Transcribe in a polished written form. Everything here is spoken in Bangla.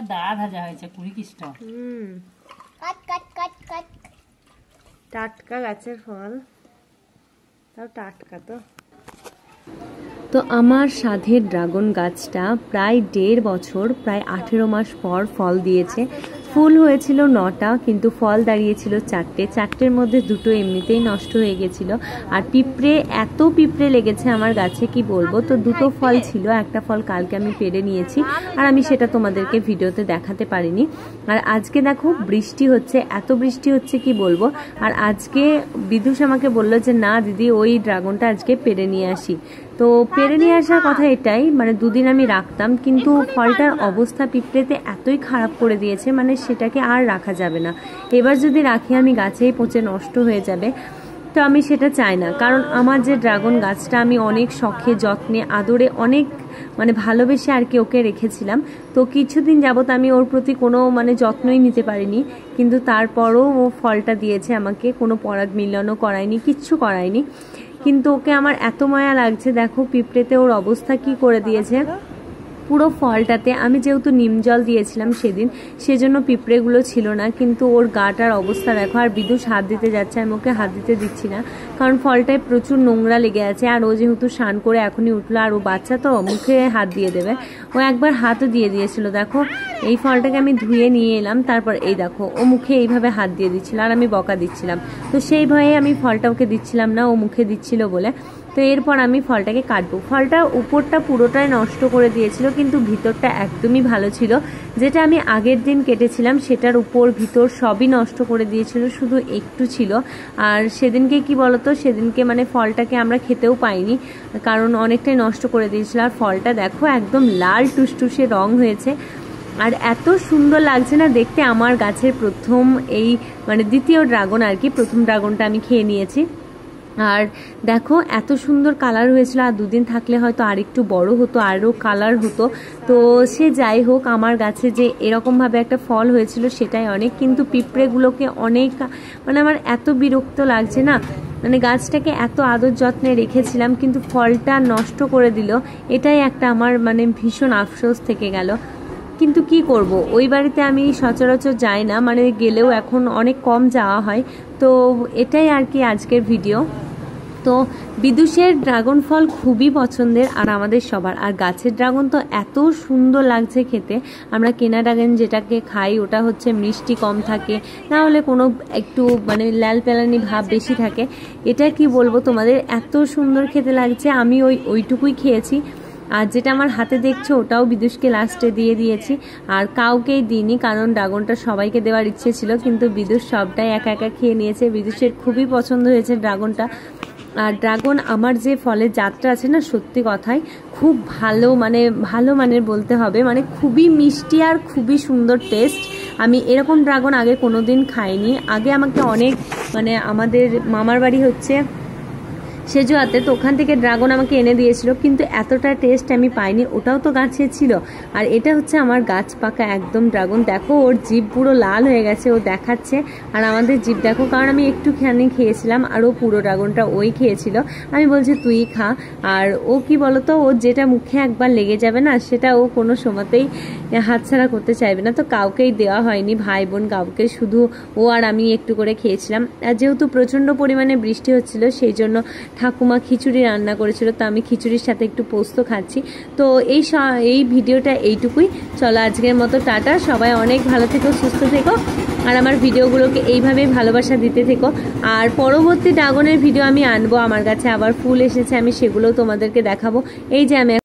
এবার দাঁড়া ভাজা হয়েছে 20 কিস্টা। কাট কাট কাট কাট। টাটকা গাছের ফল, তাও টাটকা তো। তো আমার সাধের ড্রাগন গাছটা প্রায় 1.5 বছর, প্রায় 18 মাস পর ফল দিয়েছে। ফুল হয়েছিল 9টা, কিন্তু ফল দাঁড়িয়েছিল 4টে। 4টের মধ্যে 2টো এমনিতেই নষ্ট হয়ে গেছিল। আর পিঁপড়ে, এত পিঁপড়ে লেগেছে আমার গাছে কি বলবো। তো 2টো ফল ছিল, একটা ফল কালকে আমি পেড়ে নিয়েছি, আর আমি সেটা তোমাদেরকে ভিডিওতে দেখাতে পারিনি। আর আজকে দেখো বৃষ্টি হচ্ছে, এত বৃষ্টি হচ্ছে কি বলবো। আর আজকে বিদুষ আমাকে বললো যে না দিদি, ওই ড্রাগনটা আজকে পেড়ে নিয়ে আসি। তো পেড়ে নিয়ে আসার কথা এটাই, মানে 2 দিন আমি রাখতাম, কিন্তু ফলটার অবস্থা পিঁপড়েতে এতই খারাপ করে দিয়েছে, মানে সেটাকে আর রাখা যাবে না। এবার যদি রাখি আমি গাছেই পচে নষ্ট হয়ে যাবে। তো আমি সেটা চাই না, কারণ আমার যে ড্রাগন গাছটা আমি অনেক শখে যত্নে আদরে অনেক মানে ভালোবেসে আর কি ওকে রেখেছিলাম। তো কিছুদিন যাবত আমি ওর প্রতি কোনো মানে যত্নই নিতে পারিনি, কিন্তু তারপরও ও ফলটা দিয়েছে আমাকে, কোনো পরাগ মিলনও করায়নি, কিচ্ছু করায়নি। কিন্তু ওকে আমার এত মায়া লাগছে, দেখো পিঁপড়েতে ওর অবস্থা কি করে দিয়েছে পুরো ফলটাতে। আমি যেহেতু নিম জল দিয়েছিলাম সেদিন, সেজন্য পিঁপড়েগুলো ছিল না, কিন্তু ওর গাটার অবস্থা দেখো। আর বিদুষ হাত দিতে যাচ্ছে, আমি ওকে হাত দিতে দিচ্ছি না, কারণ ফলটায় প্রচুর নোংরা লেগে আছে। আর ও যেহেতু স্নান করে এখনই উঠলো, আর ও বাচ্চা তো মুখে হাত দিয়ে দেবে, ও একবার হাতও দিয়ে দিয়েছিল। দেখো এই ফলটাকে আমি ধুয়ে নিয়ে এলাম, তারপর এই দেখো ও মুখে এইভাবে হাত দিয়ে দিচ্ছিল, আর আমি বকা দিচ্ছিলাম। তো সেই ভয়ে আমি ফলটা ওকে দিচ্ছিলাম না, ও মুখে দিচ্ছিল বলে। তো এরপর আমি ফলটাকে কাটবো। ফলটা উপরটা পুরোটাই নষ্ট করে দিয়েছিল, কিন্তু ভিতরটা একদমই ভালো ছিল। যেটা আমি আগের দিন কেটেছিলাম সেটার উপর ভিতর সবই নষ্ট করে দিয়েছিল, শুধু একটু ছিল। আর সেদিনকে কি বলতো, সেদিনকে মানে ফলটাকে আমরা খেতেও পাইনি, কারণ অনেকটাই নষ্ট করে দিয়েছিল। আর ফলটা দেখো একদম লাল টুসটুসে রং হয়েছে, আর এত সুন্দর লাগছে না দেখতে। আমার গাছের প্রথম এই মানে দ্বিতীয় ড্রাগন আর কি, প্রথম ড্রাগনটা আমি খেয়ে নিয়েছি। আর দেখো এত সুন্দর কালার হয়েছিল, আর 2 দিন থাকলে হয়তো আরেকটু বড় হতো, আরও কালার হতো। তো সে যাই হোক, আমার গাছে যে এরকমভাবে একটা ফল হয়েছিল সেটাই অনেক। কিন্তু পিঁপড়েগুলোকে অনেক মানে আমার এত বিরক্ত লাগছে না, মানে গাছটাকে এত আদর যত্নে রেখেছিলাম, কিন্তু ফলটা নষ্ট করে দিল। এটাই একটা আমার মানে ভীষণ আফসোস থেকে গেল। কিন্তু কি করব, ওই বাড়িতে আমি সচরাচর যাই না, মানে গেলেও এখন অনেক কম যাওয়া হয়। তো এটাই আর কি আজকের ভিডিও। তো বিদুষের ড্রাগন ফল খুবই পছন্দের, আর আমাদের সবার। আর গাছের ড্রাগন তো এত সুন্দর লাগছে খেতে। আমরা কেনা ড্রাগন যেটাকে খাই ওটা হচ্ছে মিষ্টি কম থাকে, না হলে কোনো একটু মানে লাল পেলানি ভাব বেশি থাকে। এটা কি বলবো তোমাদের, এত সুন্দর খেতে লাগছে। আমি ওইটুকুই খেয়েছি, আর যেটা আমার হাতে দেখছো ওটাও বিদুষকে লাস্টে দিয়ে দিয়েছি। আর কাউকেই দিইনি, কারণ ড্রাগনটা সবাইকে দেওয়ার ইচ্ছে ছিল, কিন্তু বিদুষ সবটাই একা একা খেয়ে নিয়েছে। বিদুষের খুবই পছন্দ হয়েছে ড্রাগনটা। আর ড্রাগন আমার যে ফলের জাতটা আছে না, সত্যি কথাই খুব ভালো, মানে ভালো মানের বলতে হবে, মানে খুবই মিষ্টি আর খুবই সুন্দর টেস্ট। আমি এরকম ড্রাগন আগে কোনো দিন খাইনি। আগে আমাকে অনেক মানে আমাদের মামার বাড়ি হচ্ছে সেজুয়াতে, তো ওখান থেকে ড্রাগন আমাকে এনে দিয়েছিল, কিন্তু এতটা টেস্ট আমি পাইনি। ওটাও তো গাছে ছিল। আর এটা হচ্ছে আমার গাছ পাকা একদম ড্রাগন। দেখো ওর জিভ পুরো লাল হয়ে গেছে, ও দেখাচ্ছে। আর আমাদের জিভ দেখো, কারণ আমি একটুখানি খেয়েছিলাম, আর ও পুরো ড্রাগনটা ওই খেয়েছিল। আমি বলছি তুই খা। আর ও কি বলতো, ও যেটা মুখে একবার লেগে যাবে না, সেটা ও কোনো সময়তেই হাতছাড়া করতে চাইবে না। তো কাউকেই দেওয়া হয়নি, ভাই বোন কাউকে, শুধু ও আর আমি একটু করে খেয়েছিলাম। আর যেহেতু প্রচণ্ড পরিমাণে বৃষ্টি হচ্ছিল, সেই জন্য ঠাকুমা খিচুড়ি রান্না করেছিল, তো আমি খিচুড়ির সাথে একটু পোস্ত খাচ্ছি। তো এই ভিডিওটা এইটুকুই। চলো আজকের মতো টাটা। সবাই অনেক ভালো থেকো, সুস্থ থেকো, আর আমার ভিডিওগুলোকে এইভাবেই ভালোবাসা দিতে থেকো। আর পরবর্তী ড্রাগনের ভিডিও আমি আনবো, আমার কাছে আবার ফুল এসেছে, আমি সেগুলোও তোমাদেরকে দেখাবো। এই যে আমি